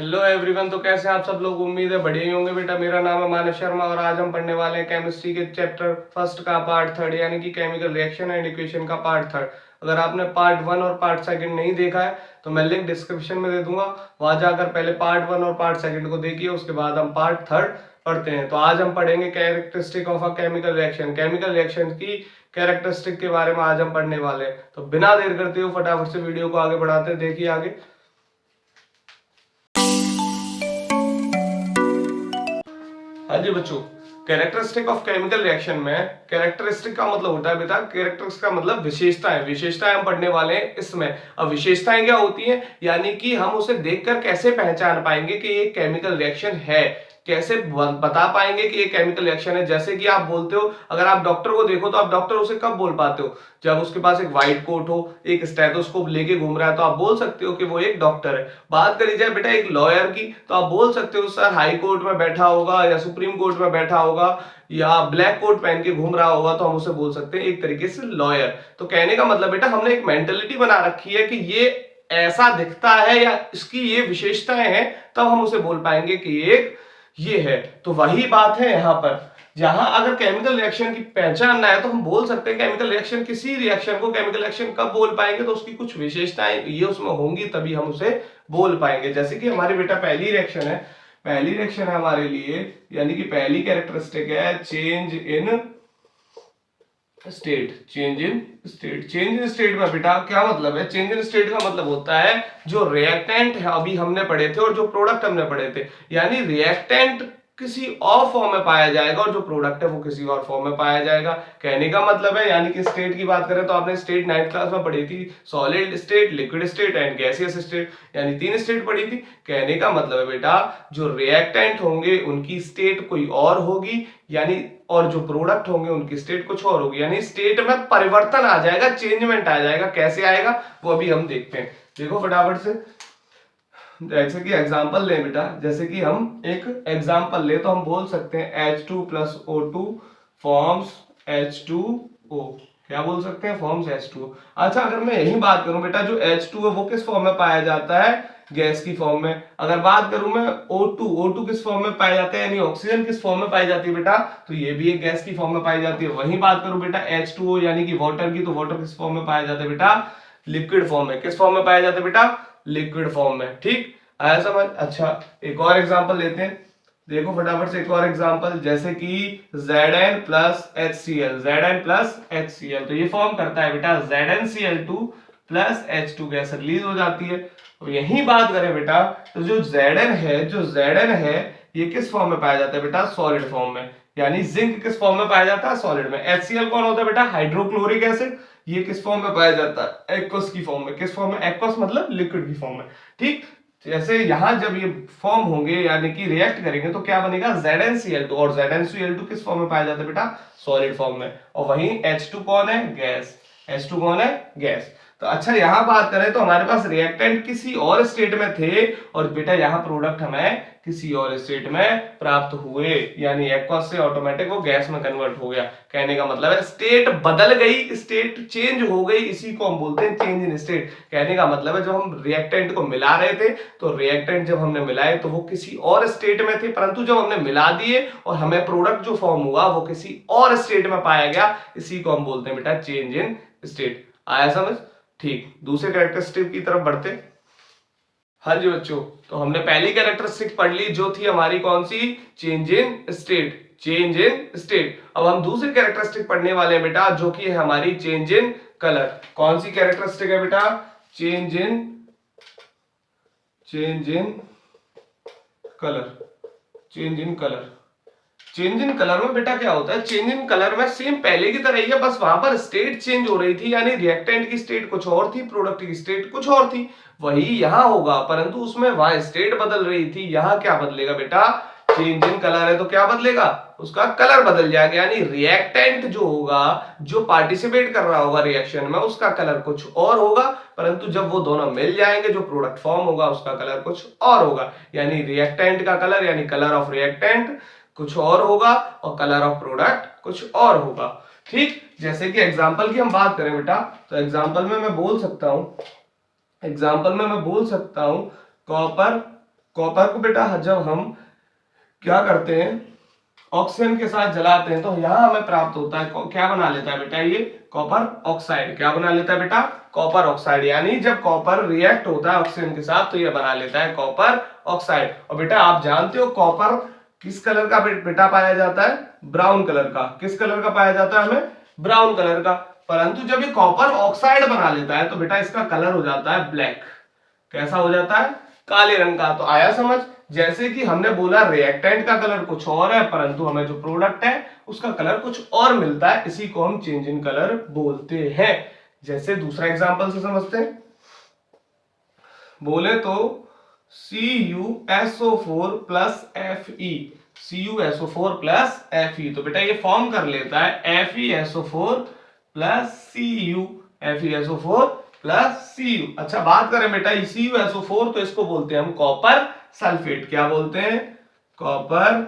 Hello everyone. तो कैसे हैं आप सब लोग? उम्मीद है बढ़िया ही होंगे बेटा। मेरा नाम है मानस शर्मा और आज हम पढ़ने वाले हैं केमिस्ट्री के चैप्टर फर्स्ट का पार्ट थर्ड यानी कि केमिकल रिएक्शन एंड इक्वेशन का पार्ट थर्ड। अगर आपने पार्ट वन और पार्ट सेकंड नहीं देखा है तो मैं लिंक डिस्क्रिप्शन में दे दूंगा, वहां जाकर पहले पार्ट वन और पार्ट सेकंड को देखिए, उसके बाद हम पार्ट थर्ड पढ़ते हैं। तो आज हम पढ़ेंगे characteristic of a chemical reaction. Chemical reaction की कैरेक्टरिस्टिक के बारे में आज हम पढ़ने वाले हैं। तो बिना देर करते हुए फटाफट से वीडियो को आगे बढ़ाते हैं। देखिए आगे। हाँ जी बच्चों, कैरेक्टरिस्टिक ऑफ केमिकल रिएक्शन में कैरेक्टरिस्टिक का मतलब होता है बेटा, कैरेक्टरिस्टिक का मतलब विशेषताएं। विशेषताएं हम पढ़ने वाले हैं इसमें। अब विशेषताएं क्या होती हैं, यानी कि हम उसे देखकर कैसे पहचान पाएंगे कि ये केमिकल रिएक्शन है, कैसे बता पाएंगे कि ये केमिकल रिएक्शन है। जैसे कि आप बोलते हो, अगर आप डॉक्टर को देखो तो आप डॉक्टर उसे कब बोल पाते हो? जब उसके पास एक व्हाइट कोट हो, एक स्टेथोस्कोप लेके घूम रहा है, तो आप बोल सकते हो कि वो एक डॉक्टर है। बात करी जाए बेटा एक लॉयर की, तो आप बोल सकते हो सर हाई कोर्ट में बैठा होगा या सुप्रीम कोर्ट में बैठा होगा या ब्लैक कोट पहन के घूम रहा होगा, तो हम उसे बोल सकते हैं एक तरीके से लॉयर। तो कहने का मतलब बेटा, हमने एक मेंटेलिटी बना रखी है कि ये ऐसा दिखता है या इसकी ये विशेषताएं हैं, तब हम उसे बोल पाएंगे कि एक ये है। तो वही बात है यहाँ पर, जहां अगर केमिकल रिएक्शन की पहचानना है तो हम बोल सकते हैं केमिकल रिएक्शन, किसी रिएक्शन को केमिकल रिएक्शन कब बोल पाएंगे, तो उसकी कुछ विशेषताएं ये उसमें होंगी, तभी हम उसे बोल पाएंगे। जैसे कि हमारी बेटा पहली रिएक्शन है, पहली रिएक्शन है हमारे लिए, यानी कि पहली कैरेक्टरिस्टिक है change in state. Change in state, change in state में बेटा क्या मतलब है? चेंज इन स्टेट का मतलब होता है जो रिएक्टेंट है अभी हमने पढ़े थे और जो प्रोडक्ट हमने पढ़े थे, यानी रिएक्टेंट किसी और फॉर्म में पाया जाएगा और जो प्रोडक्ट है वो किसी और फॉर्म में पाया जाएगा। कहने का मतलब है, यानी कि स्टेट की बात करें तो आपने स्टेट 9th क्लास में पढ़ी थी, solid state, liquid state and gaseous state, यानी 3 स्टेट पढ़ी थी। कहने का मतलब है बेटा, जो रिएक्टेंट होंगे उनकी स्टेट कोई और होगी, यानी और जो प्रोडक्ट होंगे उनकी स्टेट कुछ और होगी, यानी स्टेट में परिवर्तन आ जाएगा, चेंजमेंट आ जाएगा। कैसे आएगा वो अभी हम देखते हैं। देखो फटाफट से, जैसे कि एग्जांपल ले बेटा, जैसे कि हम एक एग्जांपल ले तो हम बोल सकते हैं H2 plus O2 forms H2O। क्या बोल सकते हैं? Forms H2O। अच्छा, अगर मैं यही बात करूं बेटा, जो H2 है वो किस फॉर्म में पाया जाता है? गैस की फॉर्म में। अगर बात करूं मैं O2 किस फॉर्म में पाया जाता है, यानी ऑक्सीजन किस फॉर्म में पाई जाती है बेटा? तो ये भी एक गैस की फॉर्म में पाई जाती है। वही बात करूं बेटा H2O यानी कि वाटर की, तो वाटर किस फॉर्म में पाया जाता है बेटा? लिक्विड फॉर्म में। किस फॉर्म में पाया जाता है बेटा? लिक्विड फॉर्म में। ठीक, आया समझ? अच्छा, एक और एग्जांपल लेते हैं। देखो फटाफट से एक और एग्जांपल, जैसे कि Zn plus HCl, Zn plus HCl, तो ये फॉर्म करता है बेटा ZnCl2 plus H2 gas release हो जाती है। और यही बात करें बेटा, तो जो Zn है, जो Zn है ये किस फॉर्म में पाया जाता है बेटा? सॉलिड फॉर्म में। यानी जिंक किस फॉर्म में पाया जाता है? सॉलिड में। HCl कौन होता है बेटा? Hydrochloric acid. ये किस फॉर्म में पाया जाता है? एक्वस की फॉर्म में। किस फॉर्म में? एक्वस मतलब लिक्विड की फॉर्म में। ठीक, जैसे यहां जब ये फॉर्म होंगे यानी कि रिएक्ट करेंगे तो क्या बनेगा? ZnCl2, और ZnCl2 किस फॉर्म में पाया जाता है बेटा? सॉलिड फॉर्म में। और वहीं H2 कौन है? गैस। H2 कौन है? गैस। तो अच्छा, यहां बात करें तो हमारे पास रिएक्टेंट किसी और स्टेट में थे और बेटा यहां प्रोडक्ट हमें किसी और स्टेट में प्राप्त हुए, यानी एक्वस से ऑटोमेटिक वो गैस में कन्वर्ट हो गया। कहने का मतलब है स्टेट बदल गई, स्टेट चेंज हो गई, इसी को हम बोलते हैं चेंज इन स्टेट। कहने का मतलब है जब हम रिएक्टेंट को मिला रहे थे तो रिएक्टेंट जब हमने मिलाए तो वो किसी और स्टेट में थे, परंतु जब हमने मिला दिए और हमें प्रोडक्ट जो फॉर्म हुआ वो किसी और स्टेट में पाया गया, इसी को हम बोलते हैं बेटा चेंज इन स्टेट। आया समझ? ठीक, दूसरे कैरेक्टरिस्टिक की तरफ बढ़ते। हाँ जी बच्चों, तो हमने पहली कैरेक्टरिस्टिक पढ़ ली जो थी हमारी कौन सी? Change in state. Change in state. अब हम दूसरी कैरेक्टरिस्टिक पढ़ने वाले हैं बेटा, जो कि है हमारी चेंज इन कलर। कौन सी कैरेक्टरिस्टिक है बेटा? Change in colour. Change in colour. Change in colour में बेटा क्या होता है? चेंज इन कलर में सेम पहले की तरह ही है, बस वहां पर स्टेट चेंज हो रही थी, यानी रिएक्टेंट की स्टेट कुछ और थी, प्रोडक्ट की स्टेट कुछ और थी। वही यहां होगा, परंतु उसमें वहां स्टेट बदल रही थी, यहां क्या बदलेगा बेटा? चेंज इन कलर है तो क्या बदलेगा? उसका कलर बदल जाएगा, यानी रिएक्टेंट जो होगा, जो पार्टिसिपेट कर रहा होगा रिएक्शन में, उसका कलर कुछ और होगा, परंतु जब वो दोनों मिल जाएंगे जो प्रोडक्ट फॉर्म होगा उसका कलर कुछ और होगा। यानी रिएक्टेंट का कलर, यानी कलर ऑफ रिएक्टेंट कुछ और होगा और कलर ऑफ प्रोडक्ट कुछ और होगा। ठीक, जैसे कि एग्जांपल की हम बात करें बेटा, तो एग्जांपल में मैं बोल सकता हूं कॉपर कॉपर को बेटा जब हम क्या करते हैं, ऑक्सीजन के साथ जलाते हैं, तो यहाँ हमें प्राप्त होता है, क्या बना लेता है बेटा ये कॉपर ऑक्साइड। क्या बना लेता है बेटा, कॉपर ऑक्साइड। यानी जब कॉपर रिएक्ट होता है ऑक्सीजन के साथ तो ये बना लेता है कॉपर ऑक्साइड। और बेटा आप जानते हो कॉपर किस कलर का बेटा पाया जाता है, ब्राउन कलर का। किस कलर का पाया जाता है हमें, ब्राउन कलर का। परंतु जब ये कॉपर ऑक्साइड बना लेता है तो बेटा इसका कलर हो जाता है ब्लैक। कैसा हो जाता है, काले रंग का। तो आया समझ। जैसे कि हमने बोला रिएक्टेंट का कलर कुछ और है, परंतु हमें जो प्रोडक्ट है उसका कलर कुछ और मिलता है, इसी को हम चेंज इन कलर बोलते हैं। जैसे दूसरा एग्जांपल से समझते हैं, बोले तो CuSO4 plus Fe, CuSO4 plus Fe, तो बेटा ये फॉर्म कर लेता है FeSO4 plus Cu, FeSO4 plus Cu। अच्छा बात करें बेटा CuSO4 तो इसको बोलते हैं हम कॉपर सल्फेट। क्या बोलते हैं, कॉपर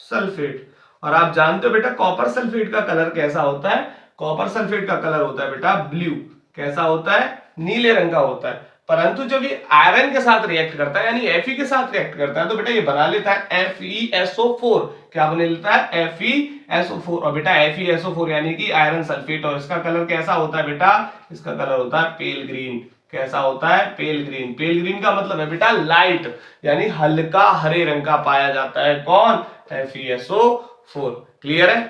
सल्फेट। और आप जानते हो बेटा कॉपर सल्फेट का कलर कैसा होता है, कॉपर सल्फेट का कलर होता है बेटा ब्लू। कैसा होता है, नीले रंग का होता है। परंतु जब ये आयरन के साथ रिएक्ट करता है यानी Fe के साथ रिएक्ट करता है तो बेटा ये बना लेता है FeSO4। क्या बना लेता है, FeSO4। और बेटा FeSO4 यानी कि आयरन सल्फेट। और इसका कलर कैसा होता है बेटा, इसका कलर होता है पेल ग्रीन। कैसा होता है, पेल ग्रीन। पेल ग्रीन का मतलब है बेटा लाइट, यानी हल्का हरे रंग का पाया जाता है कौन, FeSO4। क्लियर है,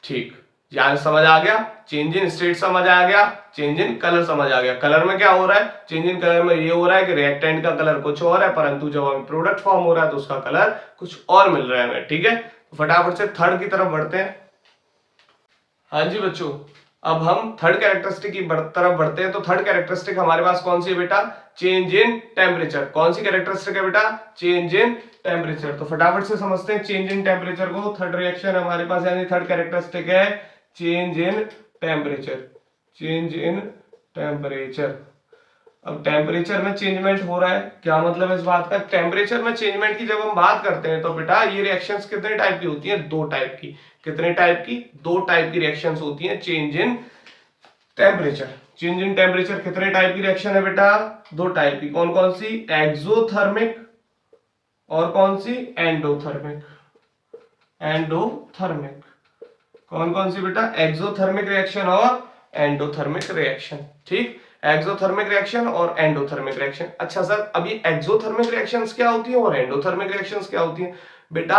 ठीक। यानी समझ आ गया, चेंज इन स्टेट समझ आ गया, चेंज इन कलर समझ आ गया। कलर में क्या हो रहा है, चेंज इन कलर में ये हो रहा है कि रिएक्टेंट का कलर कुछ और है, परंतु जब हमें प्रोडक्ट फॉर्म हो रहा है तो उसका कलर कुछ और मिल रहा है हमें। ठीक है, तो फटाफट से थर्ड की तरफ बढ़ते हैं। हाँ जी बच्चों, अब हम थर्ड कैरेक्टरिस्टिक की तरफ बढ़ते हैं। तो थर्ड कैरेक्टरिस्टिक हमारे पास कौन सी है बेटा, चेंज इन टेम्परेचर। कौन सी कैरेक्टरिस्टिक है बेटा, चेंज इन टेम्परेचर। तो फटाफट से समझते हैं चेंज इन टेम्परेचर को। थर्ड रिएक्शन हमारे पास यानी थर्ड कैरेक्टरिस्टिक है change in temperature. Change in temperature. अब टेम्परेचर में चेंजमेंट हो रहा है, क्या मतलब है इस बात का, टेम्परेचर में चेंजमेंट की जब हम बात करते हैं तो बेटा ये रिएक्शंस कितने टाइप की होती हैं, दो टाइप की। कितने टाइप की, दो टाइप की रिएक्शंस होती हैं change in temperature. Change in temperature कितने टाइप की रिएक्शन है बेटा, दो टाइप की। कौन कौन सी, एक्सोथर्मिक और कौन सी, एंडोथर्मिक। एंडोथर्मिक कौन कौन सी बेटा, एक्सोथर्मिक रिएक्शन और एंडोथर्मिक रिएक्शन। ठीक, एक्सोथर्मिक रिएक्शन और एंडोथर्मिक रिएक्शन। अच्छा सर अब ये एक्सोथर्मिक रिएक्शंस क्या होती है और एंडोथर्मिक रिएक्शंस क्या होती है बेटा,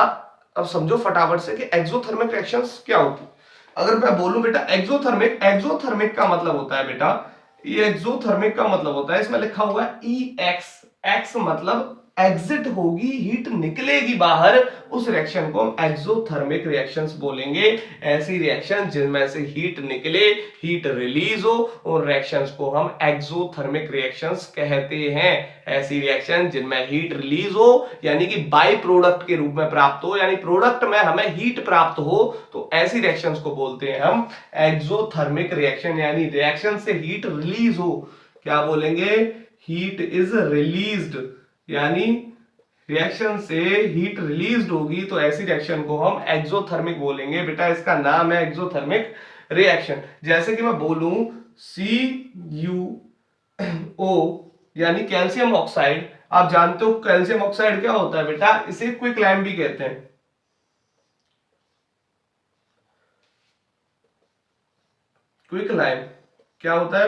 अब समझो फटाफट से कि एक्सोथर्मिक रिएक्शंस क्या होती है। अगर मैं बोलूं बेटा एक्सोथर्मिक, एक्सोथर्मिक का मतलब होता है बेटा, ये एक्सोथर्मिक का मतलब होता है, इसमें लिखा हुआ है EX, एक्स मतलब एग्जिट होगी, हीट निकलेगी बाहर, उस रिएक्शन को हम एक्सोथर्मिक रिएक्शंस बोलेंगे। ऐसी रिएक्शन जिनमें से हीट निकले, हीट रिलीज हो, उन रिएक्शंस को हम एक्सोथर्मिक रिएक्शंस कहते हैं। ऐसी रिएक्शन जिनमें हीट रिलीज हो यानी कि बाई प्रोडक्ट के रूप में प्राप्त हो, यानी प्रोडक्ट में हमें हीट प्राप्त हो, तो ऐसी रिएक्शंस को बोलते हैं हम एक्सोथर्मिक रिएक्शन। यानी रिएक्शन से हीट रिलीज हो, क्या बोलेंगे, हीट इज रिलीज्ड, यानी रिएक्शन से हीट रिलीज होगी तो ऐसी रिएक्शन को हम एक्सोथर्मिक बोलेंगे। बेटा इसका नाम है एक्सोथर्मिक रिएक्शन। जैसे कि मैं बोलूं CuO यानी कैल्शियम ऑक्साइड, आप जानते हो कैल्शियम ऑक्साइड क्या होता है बेटा, इसे क्विक लाइम भी कहते हैं। क्विक लाइम क्या होता है,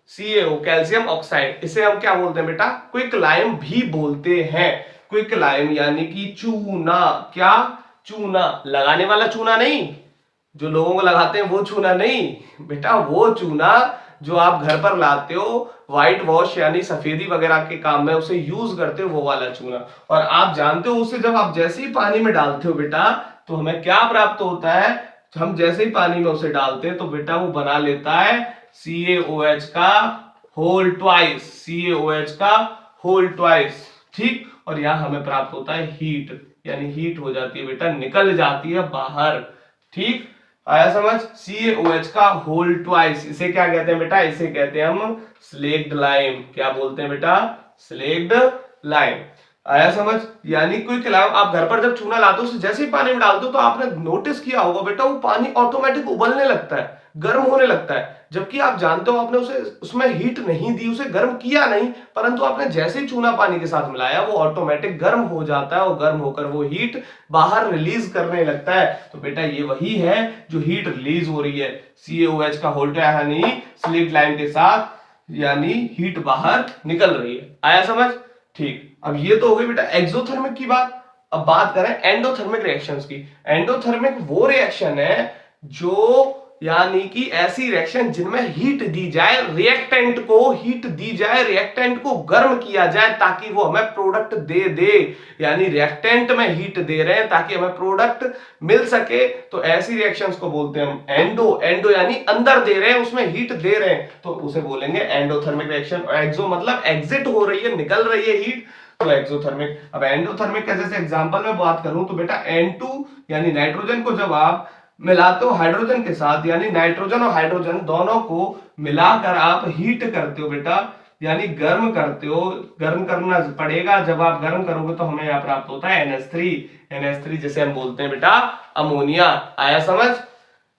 CaO कैल्शियम ऑक्साइड, इसे हम क्या बोलते हैं बेटा, क्विक लाइम भी बोलते हैं। क्विक लाइम यानी कि चूना। क्या, चूना, लगाने वाला चूना नहीं, जो लोगों को लगाते हैं वो चूना नहीं बेटा, वो चूना जो आप घर पर लाते हो, व्हाइट वॉश यानी सफेदी वगैरह के काम में उसे यूज करते हो, वो वाला चूना। और आप जानते हो उसे जब आप जैसे ही पानी में डालते हो बेटा तो हमें क्या प्राप्त होता है, हम जैसे ही पानी में उसे डालते हैं तो बेटा वो बना लेता है CaOH का होल ट्वाइस, CaOH का होल ट्वाइस। ठीक, और यहां हमें प्राप्त होता है हीट, यानी हीट हो जाती है बेटा, निकल जाती है बाहर। ठीक, आया समझ, CaOH का होल ट्वाइस, इसे क्या कहते हैं बेटा, इसे कहते हैं हम स्लेक्ड लाइम। क्या बोलते हैं बेटा, स्लेक्ड लाइम। आया समझ, यानी क्विक लाइम, आप घर पर जब चूना लाते हो जैसे ही पानी में डालते हो तो आपने नोटिस किया होगा बेटा वो पानी ऑटोमेटिक उबलने लगता है। गर्म होने लगता है, जबकि आप जानते हो आपने उसे उसमें हीट नहीं दी, उसे गर्म किया नहीं, परंतु आपने जैसे ही चूना पानी के साथ मिलाया वो ऑटोमेटिक गर्म हो जाता है और गर्म होकर वो हीट बाहर रिलीज करने लगता है। तो बेटा ये वही है जो हीट रिलीज हो रही है, CaOH का होल्ट यानी स्लिट लाइन के साथ, यानी हीट बाहर निकल रही है। आया समझ? ठीक, अब ये तो हो गई बेटा एक्सोथर्मिक की बात। अब बात करें एंडोथर्मिक रिएक्शंस की। एंडोथर्मिक वो रिएक्शन है जो यानी कि ऐसी रिएक्शन जिनमें हीट दी जाए, रिएक्टेंट को हीट दी जाए, रिएक्टेंट को गर्म किया जाए ताकि वो हमें प्रोडक्ट दे दे, यानी रिएक्टेंट में हीट दे रहे हैं ताकि हमें प्रोडक्ट मिल सके, तो ऐसी रिएक्शंस को बोलते हैं हम एंडो। एंडो यानी अंदर दे रहे हैं, उसमें हीट दे रहे हैं, तो उसे बोलेंगे एंडोथर्मिक रिएक्शन। एक्सो मतलब एग्जिट हो रही है, निकल रही है हीट, तो एक्सोथर्मिक। अब एंडोथर्मिक का जैसे एग्जांपल में बात करूं तो बेटा N2 यानी नाइट्रोजन को जब आप मिलाते हो हाइड्रोजन के साथ, यानी नाइट्रोजन और हाइड्रोजन दोनों को मिलाकर आप हीट करते हो बेटा, यानी गर्म करते हो, गर्म करना पड़ेगा। जब आप गर्म करोगे तो हमें यहाँ प्राप्त होता है NH3। NH3 जिसे हम बोलते हैं बेटा अमोनिया। आया समझ?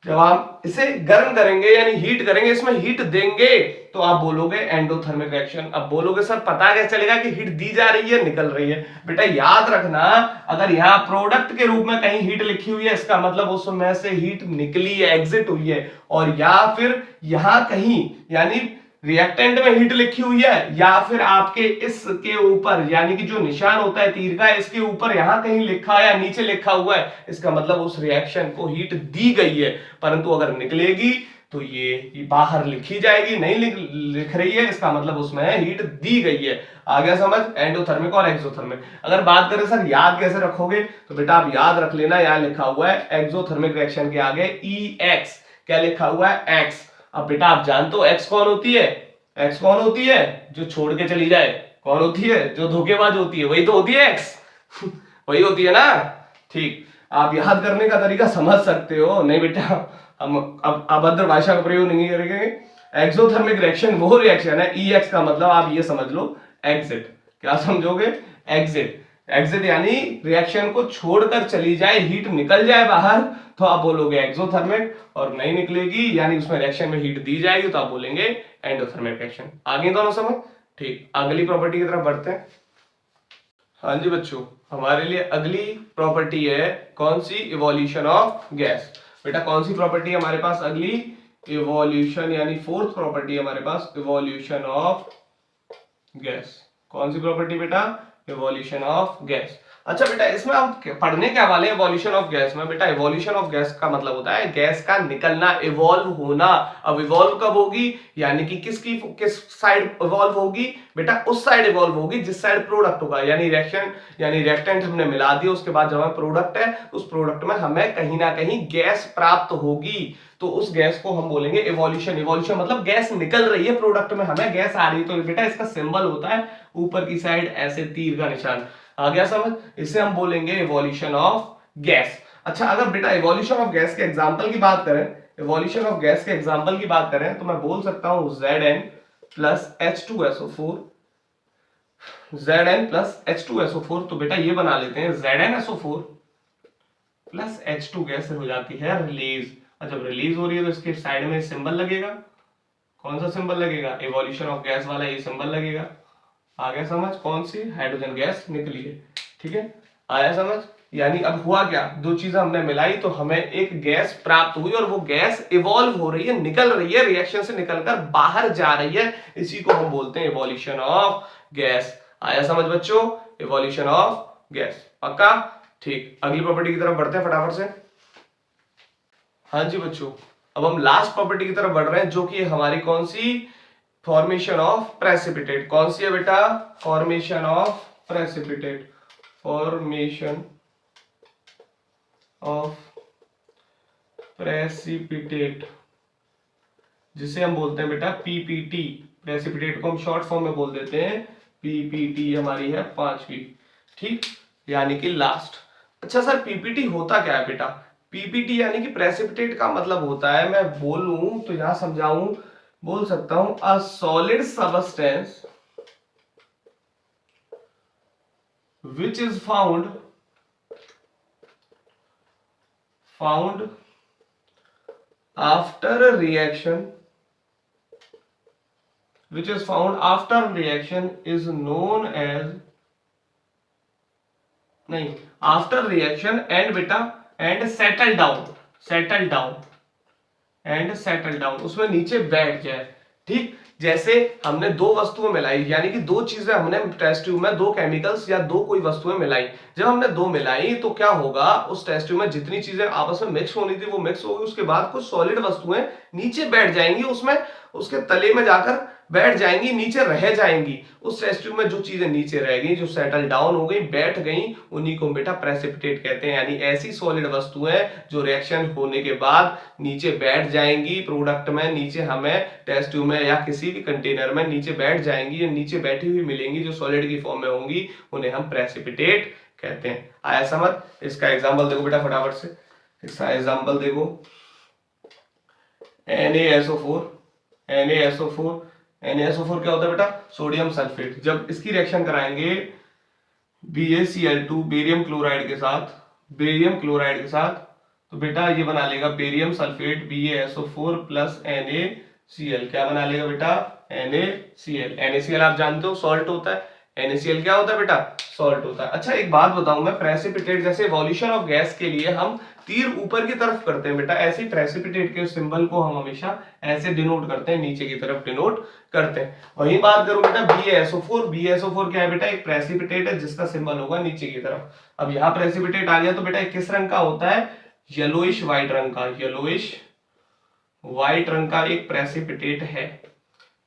जब आप इसे गर्म करेंगे यानी हीट करेंगे, इसमें हीट देंगे, तो आप बोलोगे एंडोथर्मिक रिएक्शन। अब बोलोगे सर पता कैसे चलेगा कि हीट दी जा रही है, निकल रही है? बेटा याद रखना, अगर यहाँ प्रोडक्ट के रूप में कहीं हीट लिखी हुई है, इसका मतलब उसमें से हीट निकली है, एग्जिट हुई है। और या फिर यहां कहीं यानी रिएक्टेंट में हीट लिखी हुई है, या फिर आपके इसके ऊपर यानी कि जो निशान होता है तीर का, इसके ऊपर यहां कहीं लिखा है या नीचे लिखा हुआ है, इसका मतलब उस रिएक्शन को हीट दी गई है। परंतु अगर निकलेगी तो ये बाहर लिखी जाएगी, नहीं लिख रही है, इसका मतलब उसमें हीट दी गई है। आ गया समझ? एंडोथर्मिक और एक्सोथर्मिक। अगर बात करें सर याद कैसे रखोगे, तो बेटा आप याद रख लेना, यहां लिखा हुआ है एक्सोथर्मिक रिएक्शन के आगे EX, क्या लिखा हुआ है? X। अब बेटा आप जानते हो X कौन होती है? X कौन होती है? जो छोड़ के चली जाए। कौन होती है? जो धोखेबाज होती है, वही तो होती है X। वही होती है ना? ठीक, आप याद करने का तरीका समझ सकते हो। नहीं बेटा हम अब अभद्र भाषा का प्रयोग नहीं करेंगे। एक्सोथर्मिक रिएक्शन वो रिएक्शन है, EX का मतलब आप ये समझ लो एग्जिट। क्या समझोगे? एग्जिट। एग्जिट यानी रिएक्शन को छोड़कर चली जाए, हीट निकल जाए बाहर, तो आप बोलोगे एक्सोथर्मिक। और नहीं निकलेगी यानी उसमें रिएक्शन में हीट दी जाएगी, तो आप बोलेंगे एंडोथर्मिक रिएक्शन। आगे दोनों समझ? ठीक, अगली प्रॉपर्टी की तरफ बढ़ते हैं। हाँ जी बच्चों, हमारे लिए अगली प्रॉपर्टी है कौन सी? Evolution of gas. बेटा कौन सी प्रॉपर्टी है हमारे पास अगली? इवोल्यूशन, यानी फोर्थ प्रॉपर्टी है हमारे पास इवोल्यूशन ऑफ गैस। कौन सी प्रॉपर्टी बेटा? Evolution of gas. अच्छा बेटा इसमें हम पढ़ने क्या वाले हैं इवोल्यूशन ऑफ गैस में? बेटा इवोल्यूशन ऑफ गैस का मतलब होता है गैस का निकलना, इवॉल्व होना। अब इवॉल्व कब होगी, यानी कि किस साइड इवॉल्व होगी? बेटा उस साइड इवॉल्व होगी जिस साइड प्रोडक्ट होगा, यानी रिएक्शन यानी रिएक्टेंट हमने मिला दिया, उसके बाद जब हमें प्रोडक्ट है, उस प्रोडक्ट में हमें कहीं ना कहीं गैस प्राप्त होगी, तो उस गैस को हम बोलेंगे इवोल्यूशन। इवोल्यूशन मतलब गैस निकल रही है, प्रोडक्ट में हमें गैस आ रही है। तो बेटा इसका सिंबल होता है ऊपर की साइड ऐसे तीर का निशान। आ गया समझ? इसे हम बोलेंगे इवोल्यूशन ऑफ गैस। अच्छा अगर बेटा इवोल्यूशन ऑफ गैस के एग्जांपल की बात करें, इवोल्यूशन ऑफ गैस के एग्जांपल की बात करें तो मैं बोल सकता हूं Zn plus H2SO4, Zn plus H2SO4। तो बेटा ये बना लेते हैं ZnSO4 प्लस H2 गैस हो जाती है रिलीज। और जब रिलीज हो रही है तो इसके साइड में सिंबल लगेगा। कौन सा सिंबल लगेगा? इवोल्यूशन ऑफ गैस वाला ये सिंबल लगेगा। आ गया समझ? कौन सी? हाइड्रोजन गैस निकली है। ठीक है, आया समझ? यानी अब हुआ क्या, दो चीजें हमने मिलाई तो हमें एक गैस प्राप्त हुई, और वो गैस इवॉल्व हो रही है, निकल रही है, रिएक्शन से निकलकर बाहर जा रही है। इसी को हम बोलते हैं इवोल्यूशन ऑफ गैस। आया समझ बच्चों? Evolution of gas. पक्का? ठीक, अगली प्रॉपर्टी की तरफ बढ़ते हैं फटाफट से। हाँ जी बच्चों, अब हम लास्ट प्रॉपर्टी की तरफ बढ़ रहे हैं, जो कि हमारी कौन सी? Formation of precipitate. कौन सी है बेटा? Formation of precipitate. Formation of precipitate, जिसे हम बोलते हैं बेटा पीपीटी। प्रेसिपिटेट को हम शॉर्ट फॉर्म में बोल देते हैं पीपीटी। हमारी है पांचवी। ठीक, यानी कि लास्ट। अच्छा सर पीपीटी होता क्या है बेटा? पीपीटी यानी कि प्रेसिपिटेट का मतलब होता है, मैं बोलूं तो यहां समझाऊं, बोल सकता हूं a solid substance which is found after reaction which is found after reaction is known as, नहीं, after reaction and बेटा and settle down उसमें नीचे बैठ जाए। ठीक, जैसे हमने दो वस्तुएं मिलाई, यानी कि दो चीजें हमने टेस्ट ट्यूब में, दो केमिकल्स या दो कोई वस्तुएं मिलाई। जब हमने दो मिलाई तो क्या होगा, उस टेस्ट ट्यूब में जितनी चीजें आपस में मिक्स होनी थी वो मिक्स होगी, उसके बाद कुछ सॉलिड वस्तुएं नीचे बैठ जाएंगी, उसमें उसके तले में जाकर बैठ जाएंगी, नीचे रह जाएंगी। उस टेस्ट ट्यूब में जो चीजें नीचे रह गई, जो सेटल डाउन हो गई, बैठ गई, उन्हीं को बेटा प्रेसिपिटेट कहते हैं। यानी ऐसी सॉलिड वस्तुएं जो रिएक्शन होने के बाद नीचे बैठ जाएंगी प्रोडक्ट में, नीचे हमें टेस्ट ट्यूब में या किसी भी कंटेनर में नीचे बैठ जाएंगी, या नीचे बैठी हुई मिलेंगी, जो सॉलिड की फॉर्म में होंगी, उन्हें हम प्रेसिपिटेट कहते हैं। आया समझ? इसका एग्जाम्पल देखो बेटा फटाफट से, इसका एग्जाम्पल देखो, NaSO4 क्या होता है बेटा? Sodium sulphate. जब इसकी रिएक्शन कराएंगे BaCl2 बेरियम क्लोराइड के साथ, तो बेटा ये बना लेगा barium sulphate BaSO4 plus NaCl। क्या बना लेगा बेटा? NaCl। NaCl आप जानते हो सॉल्ट होता है, NaCl क्या होता है बेटा? सॉल्ट होता है। अच्छा एक बात बताऊं मैं, प्रेसिपिटेट जैसे इवोल्यूशन ऑफ गैस के लिए हम तीर ऊपर की तरफ करते हैं बेटा, ऐसे प्रेसिपिटेट के सिंबल को हम हमेशा ऐसे डिनोट करते हैं, नीचे की तरफ डिनोट करते हैं। वही बात करूं बेटा BaSO4 क्या है बेटा? एक प्रेसिपिटेट है जिसका सिंबल होगा नीचे की तरफ। अब यहाँ प्रेसिपिटेट आ गया तो बेटा किस रंग का होता है? येलोइश व्हाइट रंग का एक प्रेसिपिटेट है।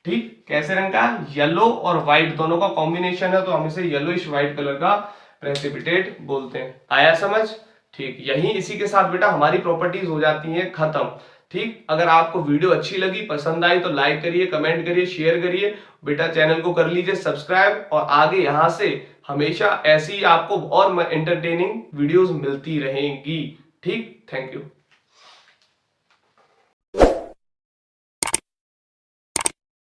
ठीक, कैसे रंग का? येलो और व्हाइट दोनों का कॉम्बिनेशन है, तो हम इसे येलोइश व्हाइट कलर का प्रेसिपिटेट बोलते हैं। आया समझ? ठीक, यही इसी के साथ बेटा हमारी प्रॉपर्टीज हो जाती हैं खत्म। ठीक, अगर आपको वीडियो अच्छी लगी, पसंद आई तो लाइक करिए, कमेंट करिए, शेयर करिए बेटा, चैनल को कर लीजिए सब्सक्राइब, और आगे यहां से हमेशा ऐसी आपको और एंटरटेनिंग वीडियोस मिलती रहेंगी। ठीक, थैंक यू।